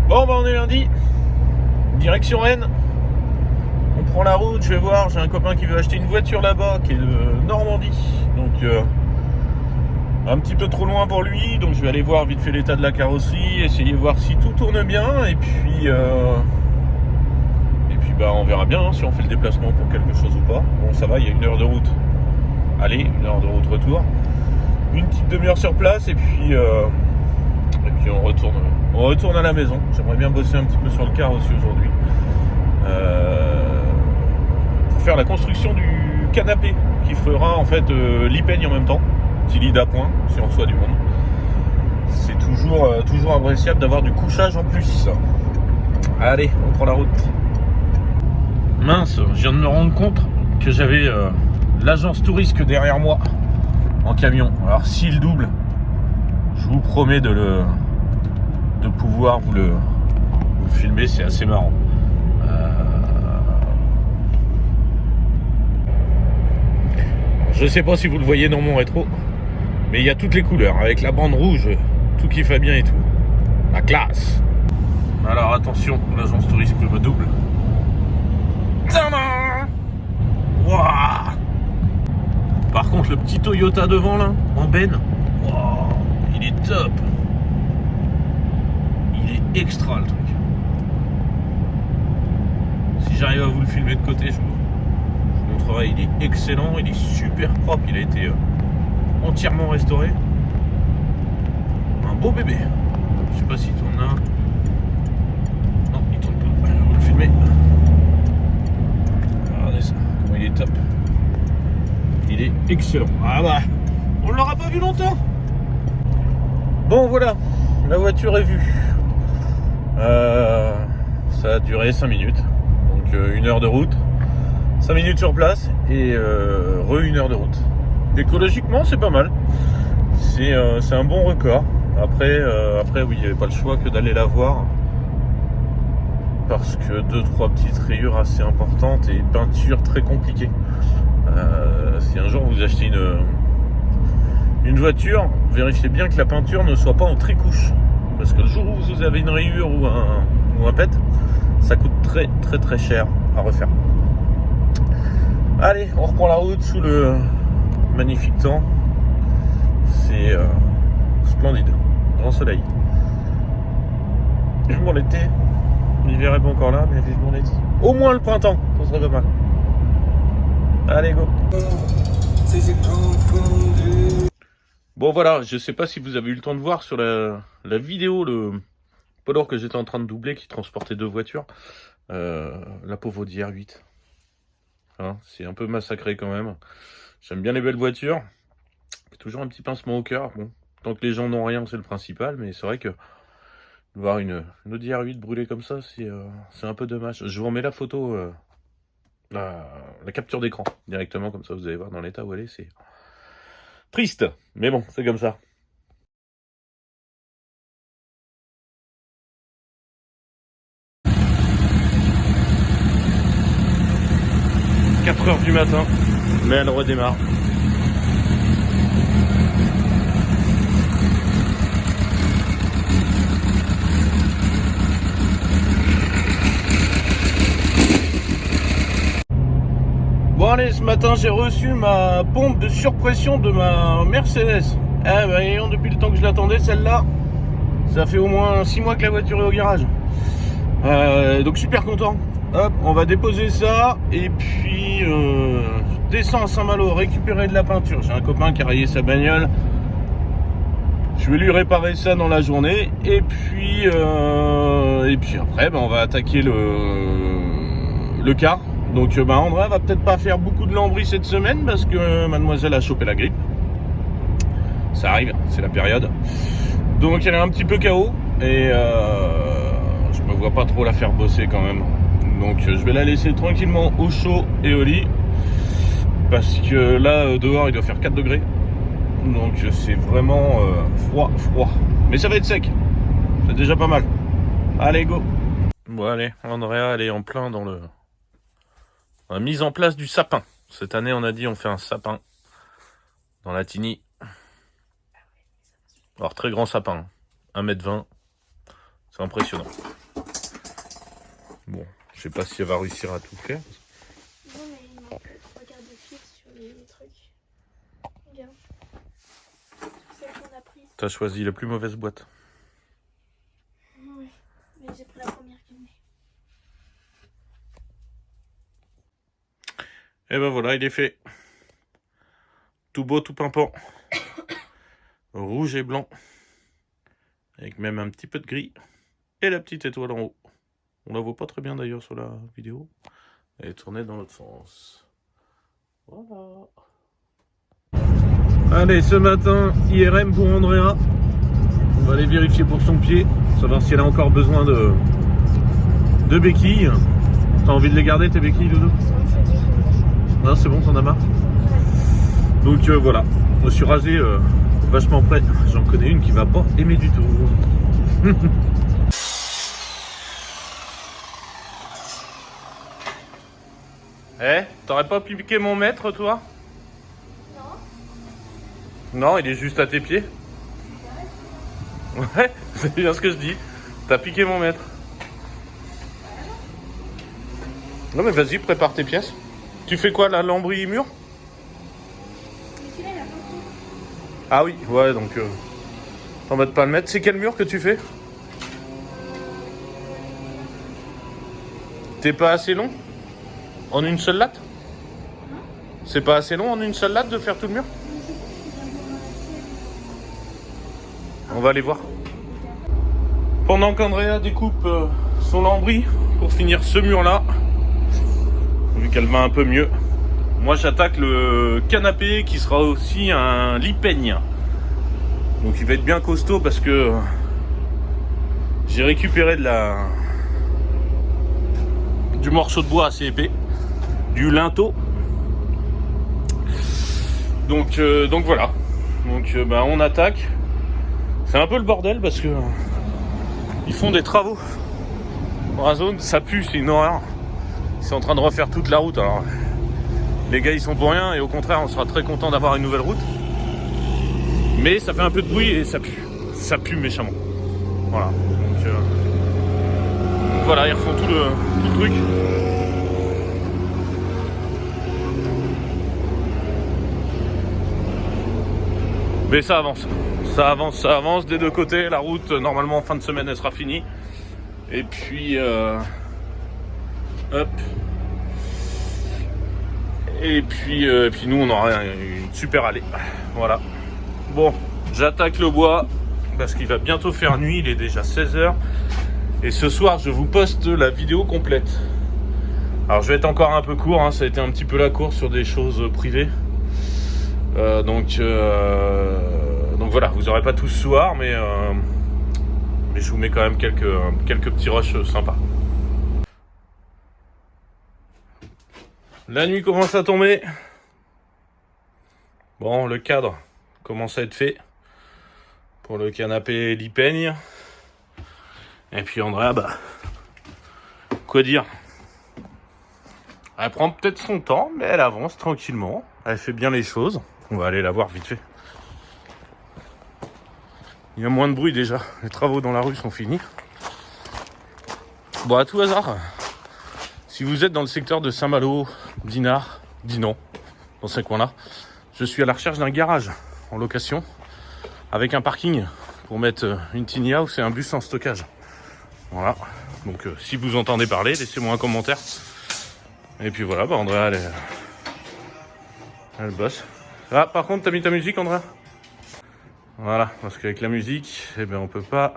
Bon bah on est lundi, direction Rennes. On prend la route, je vais voir, j'ai un copain qui veut acheter une voiture là-bas, qui est de Normandie. Donc un petit peu trop loin pour lui, donc je vais aller voir vite fait l'état de la carrosserie, essayer de voir si tout tourne bien, et puis bah on verra bien si on fait le déplacement pour quelque chose ou pas. Bon ça va, il y a 1 heure de route. Allez, 1 heure de route retour. Une petite demi-heure sur place et puis on retourne à la maison. J'aimerais bien bosser un petit peu sur le car aussi aujourd'hui. Pour faire la construction du canapé qui fera en fait l'e-peigne en même temps. Petit lit d'appoint si on reçoit du monde. C'est toujours appréciable d'avoir du couchage en plus. Allez, on prend la route. Mince, je viens de me rendre compte que j'avais l'agence Tourisque derrière moi en camion. Alors s'il double, je vous promets de pouvoir vous le filmer, c'est assez marrant. Je sais pas si vous le voyez dans mon rétro, mais il y a toutes les couleurs, avec la bande rouge, tout qui fait bien et tout. La classe. Alors attention, l'agence Tourisque me double. Tadam! Wouah! Par contre, le petit Toyota devant là, en benne, wow, il est top. Il est extra le truc. Si j'arrive à vous le filmer de côté, je vous montrerai. Il est excellent, il est super propre, il a été entièrement restauré. Un beau bébé. Je sais pas s'il tourne là. Non, il tourne pas. Je vais vous le filmer. Regardez ça, comment il est top. Il est excellent. Ah bah, on l'aura pas vu longtemps. Bon voilà, la voiture est vue. Ça a duré 5 minutes. Donc 1 heure de route. 5 minutes sur place et 1 heure de route. Écologiquement c'est pas mal. C'est un bon record. Après oui, il n'y avait pas le choix que d'aller la voir. Parce que 2-3 petites rayures assez importantes et peinture très compliquée. Si un jour vous achetez une voiture, vérifiez bien que la peinture ne soit pas en tricouche. Parce que le jour où vous avez une rayure ou un pet, ça coûte très très très cher à refaire. Allez, on reprend la route sous le magnifique temps. C'est splendide, grand soleil. Vivement l'été. L'hiver est pas encore là, mais vivement l'été. Au moins le printemps, ça serait pas mal. Allez, go. Bon voilà, je sais pas si vous avez eu le temps de voir sur la vidéo le poids lourd que j'étais en train de doubler qui transportait 2 voitures. La pauvre Audi R8. Hein, c'est un peu massacré quand même. J'aime bien les belles voitures. Toujours un petit pincement au cœur. Bon, tant que les gens n'ont rien, c'est le principal. Mais c'est vrai que voir une Audi R8 brûlée comme ça, c'est un peu dommage. Je vous remets la photo, la capture d'écran directement, comme ça vous allez voir dans l'état où elle est. C'est triste, mais bon, c'est comme ça. « 4h du matin, mais elle redémarre. » Bon allez, ce matin j'ai reçu ma pompe de surpression de ma Mercedes. Eh ben depuis le temps que je l'attendais celle-là, ça fait au moins 6 mois que la voiture est au garage. Donc super content. Hop, on va déposer ça et puis je descends à Saint-Malo récupérer de la peinture. J'ai un copain qui a rayé sa bagnole. Je vais lui réparer ça dans la journée et puis après on va attaquer le car. Donc Andrea va peut-être pas faire beaucoup de lambris cette semaine parce que mademoiselle a chopé la grippe. Ça arrive, c'est la période. Donc elle est un petit peu KO et je me vois pas trop la faire bosser quand même. Donc je vais la laisser tranquillement au chaud et au lit. Parce que là dehors il doit faire 4 degrés. Donc c'est vraiment froid. Mais ça va être sec. C'est déjà pas mal. Allez go. Bon allez, Andrea elle est en plein dans la mise en place du sapin. Cette année on a dit on fait un sapin dans la Tini. Alors très grand sapin, 1,20 m. C'est impressionnant. Bon, je sais pas si elle va réussir à tout faire. Non, mais il manque 3 quarts de fil sur les trucs. Regarde. Celle qu'on a prise. T'as choisi la plus mauvaise boîte. Oui, mais j'ai pris la première qui venait. Et ben voilà, il est fait. Tout beau, tout pimpant. Rouge et blanc. Avec même un petit peu de gris. Et la petite étoile en haut. On la voit pas très bien d'ailleurs sur la vidéo. Elle est tournée dans l'autre sens. Voilà. Allez, ce matin, IRM pour Andrea. On va aller vérifier pour son pied. Savoir si elle a encore besoin de béquilles. T'as envie de les garder tes béquilles, Doudou? Non, c'est bon, t'en as marre? Donc voilà, je me suis rasé vachement près. J'en connais une qui va pas aimer du tout. Eh, t'aurais pas piqué mon maître, toi? Non. Non, il est juste à tes pieds. Ouais, c'est bien ce que je dis. T'as piqué mon maître. Non mais vas-y, prépare tes pièces. Tu fais quoi, la lambris mur? Ah oui, ouais, donc t'embêtes pas le mettre. C'est quel mur que tu fais? T'es pas assez long? En une seule latte? C'est pas assez long en une seule latte de faire tout le mur? On va aller voir. Pendant qu'Andrea découpe son lambris pour finir ce mur-là, vu qu'elle va un peu mieux, moi j'attaque le canapé qui sera aussi un lit peigne. Donc il va être bien costaud parce que j'ai récupéré du morceau de bois assez épais, du linteau. Donc voilà. Donc on attaque. C'est un peu le bordel parce que ils font des travaux dans la zone, ça pue, c'est une horreur. Ils sont en train de refaire toute la route. Alors les gars ils sont pour rien et au contraire on sera très content d'avoir une nouvelle route. Mais ça fait un peu de bruit et ça pue méchamment. Voilà. Donc voilà, ils refont tout le truc. Mais ça avance. Ça avance des deux côtés. La route, normalement en fin de semaine, elle sera finie. Et puis hop. Et puis nous on aura une super allée. Voilà. Bon, j'attaque le bois parce qu'il va bientôt faire nuit, il est déjà 16h. Et ce soir, je vous poste la vidéo complète. Alors, je vais être encore un peu court, hein, ça a été un petit peu la course sur des choses privées. Donc voilà, vous n'aurez pas tout ce soir, mais je vous mets quand même quelques petits rushs sympas. La nuit commence à tomber. Bon, le cadre commence à être fait pour le canapé lit peigne. Et puis Andrea, quoi dire? Elle prend peut-être son temps, mais elle avance tranquillement. Elle fait bien les choses. On va aller la voir vite fait. Il y a moins de bruit déjà. Les travaux dans la rue sont finis. Bon, à tout hasard, si vous êtes dans le secteur de Saint-Malo, Dinard, Dinan, dans ces coins-là, je suis à la recherche d'un garage en location avec un parking pour mettre une tiny house et un bus en stockage. Voilà. Donc si vous entendez parler, laissez-moi un commentaire. Et puis voilà, Andrea, elle bosse. Ah, par contre, t'as mis ta musique, Andrea? Voilà, parce qu'avec la musique, on peut pas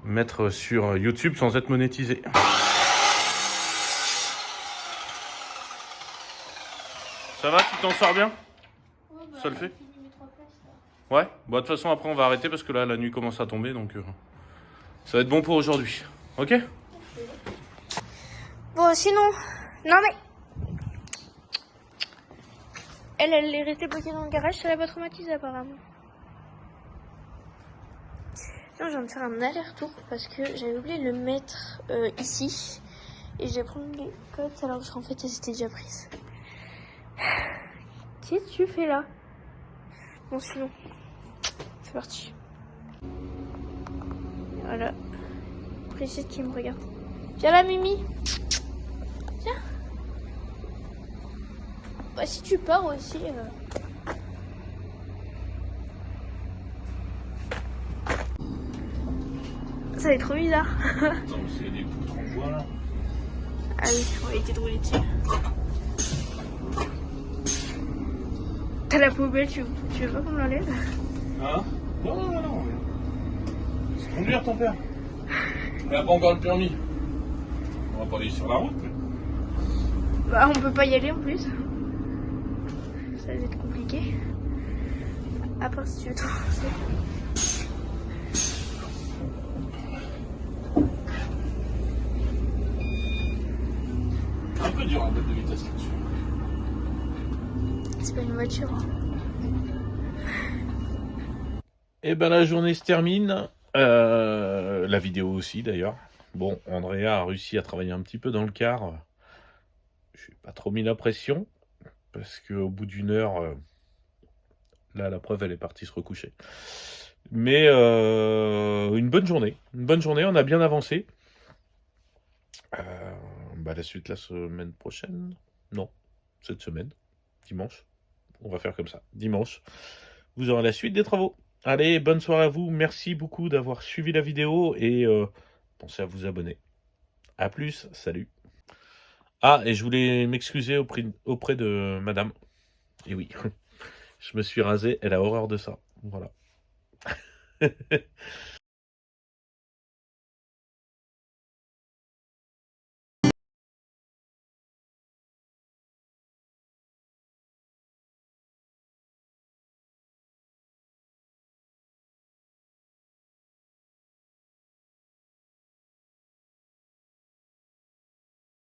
mettre sur YouTube sans être monétisé. Ça va, tu t'en sors bien? Ça le fait? Ouais, de toute façon après on va arrêter parce que là la nuit commence à tomber, donc ça va être bon pour aujourd'hui. Ok? Bon, sinon, non mais elle est restée bloquée dans le garage, ça l'a pas traumatisée apparemment. Non, je viens de faire un aller-retour parce que j'avais oublié de le mettre ici et j'ai pris les cotes alors qu'en fait elles étaient déjà prises. Qu'est-ce que tu fais là? Bon, sinon, c'est parti. Voilà, Brigitte qui me regarde. Viens là, Mimi. Viens. Bah, si tu pars aussi. Ça va être trop bizarre. Attends, mais c'est des poutres en bois là. Ah oui, on va éviter de rouler dessus. T'as la poubelle, tu veux pas qu'on l'enlève? Hein? Non. C'est conduire ton père. Il a pas encore le permis. On va pas aller sur la route. Mais... Bah, on peut pas y aller en plus. Ça va être compliqué. À part si tu veux t'avancer. Un peu dur à mettre de vitesse là-dessus. C'est pas une voiture. Et ben la journée se termine. La vidéo aussi d'ailleurs. Bon, Andrea a réussi à travailler un petit peu dans le car. Je n'ai pas trop mis la pression. Parce qu'au bout d'une heure, là la preuve elle est partie se recoucher. Mais une bonne journée. Une bonne journée, on a bien avancé. La suite la semaine prochaine. Non, cette semaine. Dimanche. On va faire comme ça. Dimanche. Vous aurez la suite des travaux. Allez, bonne soirée à vous. Merci beaucoup d'avoir suivi la vidéo et pensez à vous abonner. A plus, salut. Ah, et je voulais m'excuser auprès de madame. Et oui, je me suis rasé, elle a horreur de ça. Voilà.